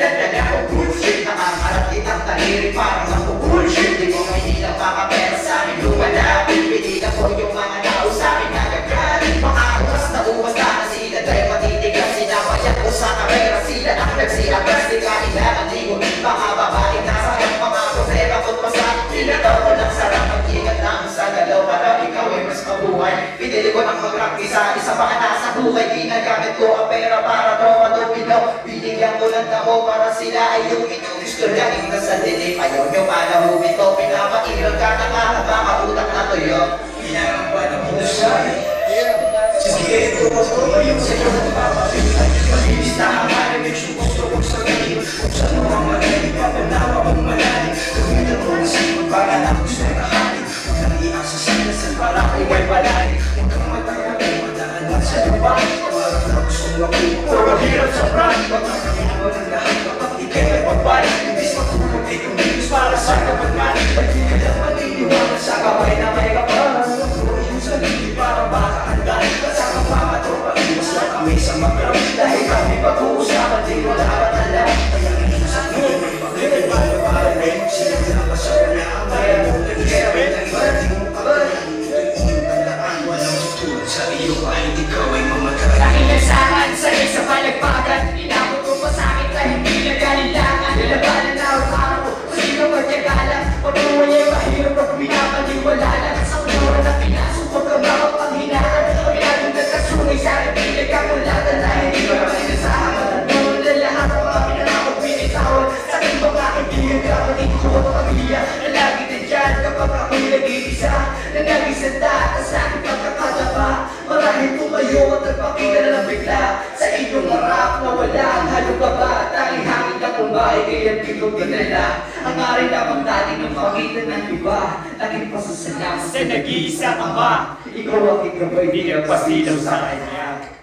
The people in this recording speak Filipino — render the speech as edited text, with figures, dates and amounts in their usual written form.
daladala ko bullshit. Nakakarat kitang taliri parang ako bullshit. Di mo may hindi nakakapera sa akin lumalapit. Pinilang ko yung mga tao sa akin nagagalit. Makakawas na uwas na sila dahil matitigas. Sinabayan ko sa karera sila ang nagsiagas. Di ka kailangan ligo mga babae nasa kang mga problema ko't masakit. Pinataw ko ng sarap mag-ingat lang sa galaw para ikaw ay mas mabuhay. Pinili ko ng mag-rock isa baka nasa buhay. Ginagamit ko ang pera para tropa tuminaw. Binigyan ko ng damo para sila ay yung inyong gusto lang. Ingles sa dilim ayaw nyo malahubin ko. Pinapairal ka na nga na baka utak na tuyo. Pinarang ba ng husay? Sige, tuwas ko yung sa'yo ng papapilitan. Malinis na ang marinig yung gusto kong sabihin. Kung saan mo ang marinig, papanawa kong malalim. Gamitan mo na sa'yo para na gusto na hanin. Huwag nang iasa sa nasan para kung may palari. Huwag kang matayagay, mataanan sa lupa. Parang na gustong makuha. Puro hirap sa brand. Huwag kang kailangan ng lahat kapag di kayo pagbalik. Imbis matulog din yung news para sa kapag manik. Pagdi ka lang maniniwala sa kapay na may kapal. Yung sarili para makakandaan. Kasama pamatropa, iwas lang kami sa mag-round. Dahil kami pag-uusapan, di wala ba't alam. Kaya ngayon sa akin, may pagkakit para rin. Sila na kasama na ang kaya mo. Nag-isipin ng iba, di mo kapatid. Iyong tandaan, walang tutulad sa iyo kahit ikaw ay mamatay. Aking nasahan sa isang palagpagan. Inabot ko pa sa akin kahit hindi nagalilangan. Nilabanan na ang araw, sino magkagalang. Patuloy ay mahirap na pinapaniwalanan. Sa unura na pinasok ko ka mga panghinaan. Pinagong nagkasunay sa akin, pinagkakulatan na hindi ko naman inasahan. Matagulong na lahat ang mga pinanakot binitawan. Sa aking mga kaibigan, kapatid ko at pamilya na lagi na dyan kapag ako'y nag-iisa. Na nag-isanda at sa aking pagkakatapa. Marahil tumayo at nagpakita na lang bigla. Sa inyong harap na wala ang halugaba. Tanging hangin na kumbay kaya di ko dinala. Ang aring lamang dating ng pakita ng iba. Laging pasasalamat sa nag-iisa Ama. Ikaw ang ikabay, di ka pasilaw sa kanya.